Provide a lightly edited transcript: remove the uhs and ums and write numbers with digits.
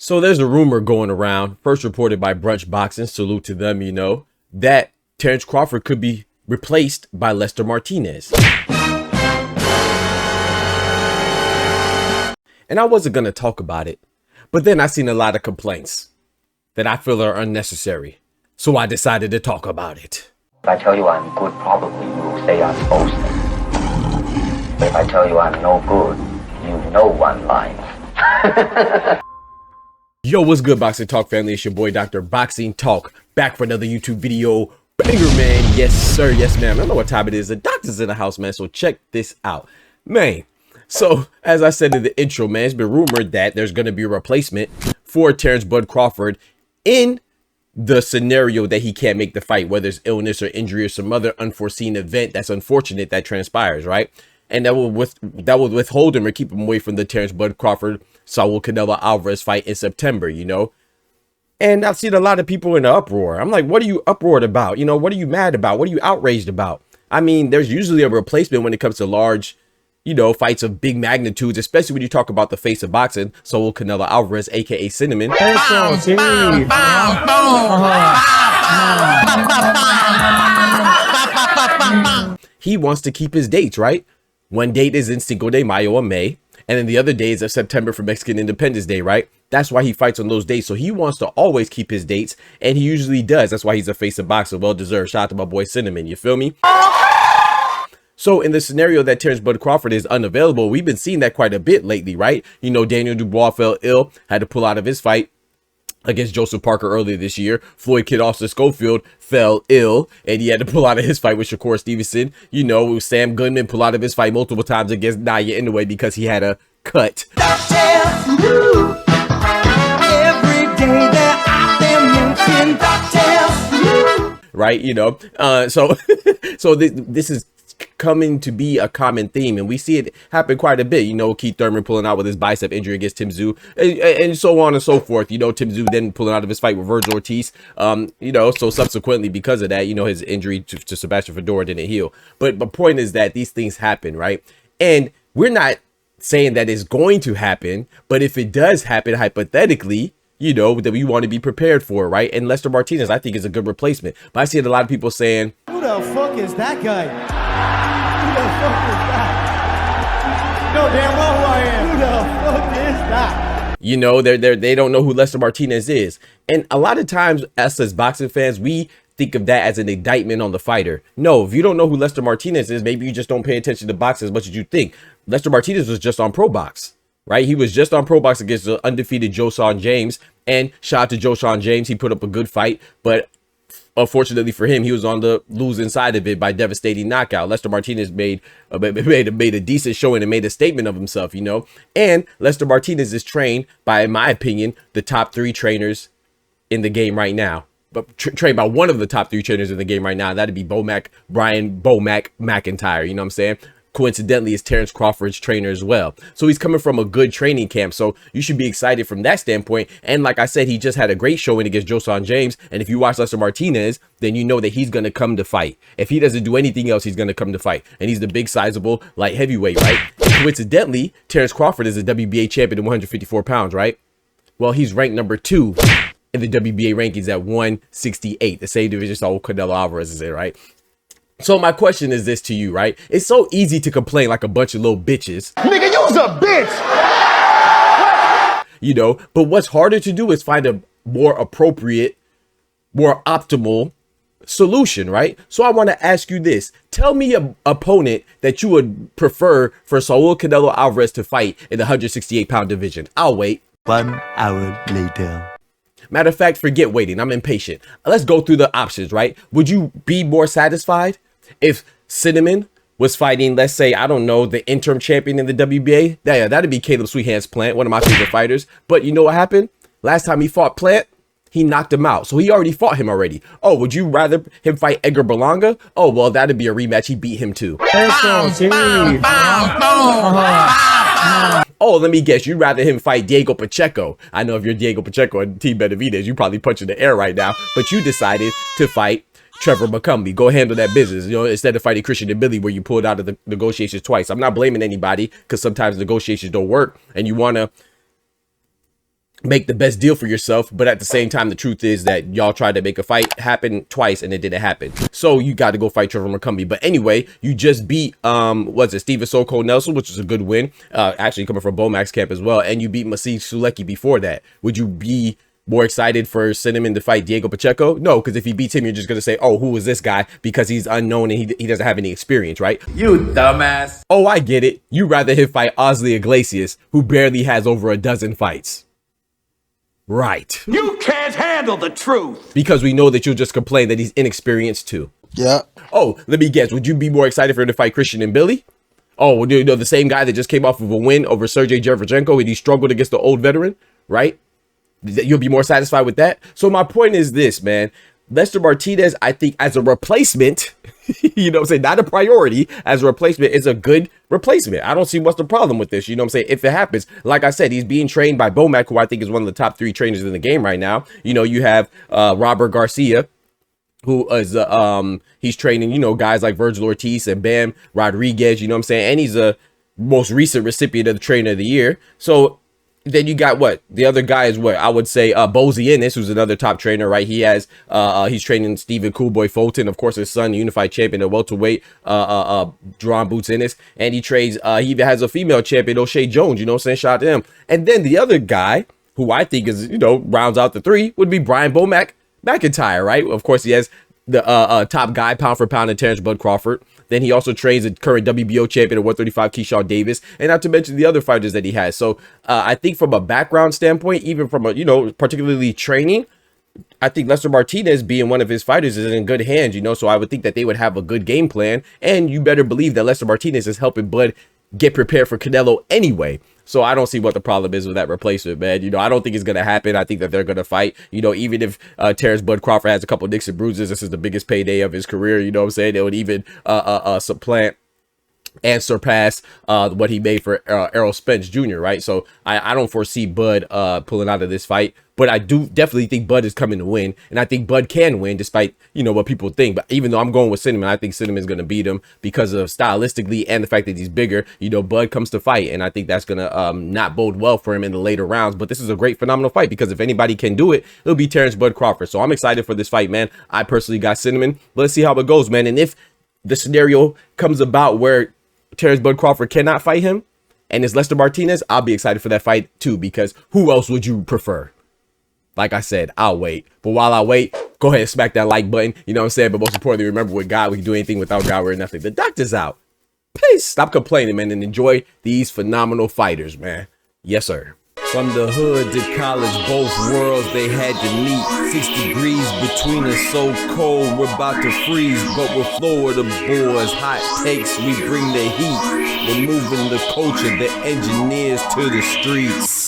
So there's a rumor going around, first reported by Brunch Boxing, salute to them, you know, that Terence Crawford could be replaced by Lester Martinez. And I wasn't going to talk about it, but then I seen a lot of complaints that I feel are unnecessary. So I decided to talk about it. If I tell you I'm good, probably you will say I'm boasting. But if I tell you I'm no good, you know one line. Yo, what's good, Boxing Talk family? It's your boy, Dr. Boxing Talk, back for another YouTube video. Banger, man. Yes, sir. Yes, ma'am. I don't know what time it is. The doctor's in the house, man. So check this out, man. So as I said in the intro, man, it's been rumored that there's going to be a replacement for Terence Bud Crawford in the scenario that he can't make the fight, whether it's illness or injury or some other unforeseen event that's unfortunate that transpires, right? And that will withhold him or keep him away from the Terence Bud Crawford Saul Canelo Alvarez fight in September, you know. And I've seen a lot of people in an uproar. I'm like, what are you uproared about? You know, what are you mad about? What are you outraged about? I mean, there's usually a replacement when it comes to large, you know, fights of big magnitudes, especially when you talk about the face of boxing, Saul Canelo Alvarez, aka Cinnamon. He wants to keep his dates, right? One date is in Cinco de Mayo or May, and then the other day is of September for Mexican Independence Day, right? That's why he fights on those dates. So he wants to always keep his dates, and he usually does. That's why he's a face of boxing. Well deserved. Shout out to my boy Cinnamon. You feel me? So in the scenario that Terence Bud Crawford is unavailable, we've been seeing that quite a bit lately, right? You know, Daniel Dubois fell ill, had to pull out of his fight against Joseph Parker earlier this year. Floyd Kid Austin Schofield fell ill, and he had to pull out of his fight with Shakur Stevenson. You know, Sam Goodman pulled out of his fight multiple times against Naya Inoue because he had a cut. Right, you know, so this is coming to be a common theme, and we see it happen quite a bit. You know, Keith Thurman pulling out with his bicep injury against Tim Tszyu, and so on and so forth. You know, Tim Tszyu then pulling out of his fight with Virgil Ortiz. You know, so subsequently because of that, you know, his injury to Sebastian Fedora didn't heal. But the point is that these things happen, right? And we're not saying that it's going to happen, but if it does happen, hypothetically, you know, that we want to be prepared for, right? And Lester Martinez, I think, is a good replacement. But I see a lot of people saying, who the fuck is that guy? Who the fuck is that? You know damn well who I am. Who the fuck is that? You know, they don't know who Lester Martinez is. And a lot of times, us as boxing fans, we think of that as an indictment on the fighter. No, if you don't know who Lester Martinez is, maybe you just don't pay attention to boxing as much as you think. Lester Martinez was just on Pro Box, right? He was just on Pro Box against the undefeated Joshon James. And shout out to Joshon James. He put up a good fight, but unfortunately for him, he was on the losing side of it by devastating knockout. Lester Martinez made a decent showing and made a statement of himself, you know. And Lester Martinez is trained by, in my opinion, the top 3 trainers in the game right now. But trained by one of the top 3 trainers in the game right now. That'd be Brian Bomac McIntyre. You know what I'm saying? Coincidentally, is Terence Crawford's trainer as well. So he's coming from a good training camp. So you should be excited from that standpoint. And like I said, he just had a great showing against Joshon James. And if you watch Lester Martinez, then you know that he's going to come to fight. If he doesn't do anything else, he's going to come to fight. And he's the big, sizable, light heavyweight, right? Coincidentally, Terence Crawford is a WBA champion at 154 pounds, right? Well, he's ranked number 2 in the WBA rankings at 168. The same division Saul Canelo Alvarez is in, right? So my question is this to you, right? It's so easy to complain like a bunch of little bitches. Nigga, you's a bitch! You know, but what's harder to do is find a more appropriate, more optimal solution, right? So I want to ask you this. Tell me an opponent that you would prefer for Saul Canelo Alvarez to fight in the 168-pound division. I'll wait. 1 hour later. Matter of fact, forget waiting. I'm impatient. Let's go through the options, right? Would you be more satisfied if Cinnamon was fighting, let's say, I don't know, the interim champion in the WBA? Yeah, that'd be Caleb Sweethands Plant, one of my favorite fighters. But you know what happened? Last time he fought Plant, he knocked him out. So he already fought him already. Oh, would you rather him fight Edgar Berlanga? Oh, well, that'd be a rematch. He beat him too. Oh, let me guess. You'd rather him fight Diego Pacheco. I know if you're Diego Pacheco and Team Benavidez, you probably punch in the air right now. But you decided to fight Trevor McCumbee. Go handle that business, you know, instead of fighting Christian and Billy, where you pulled out of the negotiations twice. I'm not blaming anybody because sometimes negotiations don't work and you want to make the best deal for yourself, but at the same time, the truth is that y'all tried to make a fight happen twice and it didn't happen. So you got to go fight Trevor McCumbee. But anyway, you just beat Steven So Cold Nelson, which was a good win, actually coming from Bomax camp as well, and you beat Masih Sulecki before that. Would you be more excited for Cinnamon to fight Diego Pacheco? No, because if he beats him, you're just gonna say, oh, who is this guy, because he's unknown and he doesn't have any experience, right? You dumbass. Oh, I get it. You rather him fight Osley Iglesias, who barely has over a dozen fights. Right. You can't handle the truth. Because we know that you'll just complain that he's inexperienced too. Yeah. Oh, let me guess. Would you be more excited for him to fight Christian and Billy? Oh, you know, the same guy that just came off of a win over Sergey Derevchenko and he struggled against the old veteran, right? You'll be more satisfied with that. So my point is this, man. Lester Martinez, I think as a replacement, you know what I'm saying, not a priority, as a replacement is a good replacement. I don't see what's the problem with this. You know what I'm saying? If it happens, like I said, he's being trained by Bomac, who I think is one of the top 3 trainers in the game right now. You know, you have Robert Garcia, who is he's training, you know, guys like Virgil Ortiz and Bam Rodriguez, you know what I'm saying? And he's a most recent recipient of the Trainer of the Year. So then you got what the other guy is, what I would say Bozy Ennis, who's another top trainer, right? He has he's training Stephen Coolboy Fulton, of course, his son, unified champion at welterweight, Drawn Boots Ennis, and he trades he even has a female champion, O'Shea Jones, you know what I'm saying? Shout out to him. And then the other guy who I think is, you know, rounds out the 3 would be Brian Bomac McIntyre, right? Of course, he has the top guy pound for pound in Terence Bud Crawford. Then he also trains a current WBO champion at 135, Keyshawn Davis, and not to mention the other fighters that he has. So I think from a background standpoint, even from a, you know, particularly training, I think Lester Martinez, being one of his fighters, is in good hands, you know. So I would think that they would have a good game plan, and you better believe that Lester Martinez is helping Bud get prepared for Canelo anyway. So I don't see what the problem is with that replacement, man. You know, I don't think it's going to happen. I think that they're going to fight. You know, even if Terence Bud Crawford has a couple of nicks and bruises, this is the biggest payday of his career. You know what I'm saying? They would even supplant and surpass what he made for Errol Spence Jr., right? So I don't foresee Bud pulling out of this fight. But I do definitely think Bud is coming to win. And I think Bud can win despite, you know, what people think. But even though I'm going with Cinnamon, I think Cinnamon's going to beat him because of stylistically and the fact that he's bigger. You know, Bud comes to fight. And I think that's going to not bode well for him in the later rounds. But this is a great, phenomenal fight because if anybody can do it, it'll be Terence Bud Crawford. So I'm excited for this fight, man. I personally got Cinnamon. But let's see how it goes, man. And if the scenario comes about where Terence Bud Crawford cannot fight him and it's Lester Martinez, I'll be excited for that fight too, because who else would you prefer? Like I said, I'll wait. But while I wait, go ahead and smack that like button. You know what I'm saying? But most importantly, remember, with God, we can do anything. Without God, we're nothing. The doctor's out. Please stop complaining, man, and enjoy these phenomenal fighters, man. Yes, sir. From the hood to college, both worlds they had to meet. 6 degrees between us, so cold, we're about to freeze. But we're Florida boys, hot takes, we bring the heat. We're moving the culture, the engineers to the streets.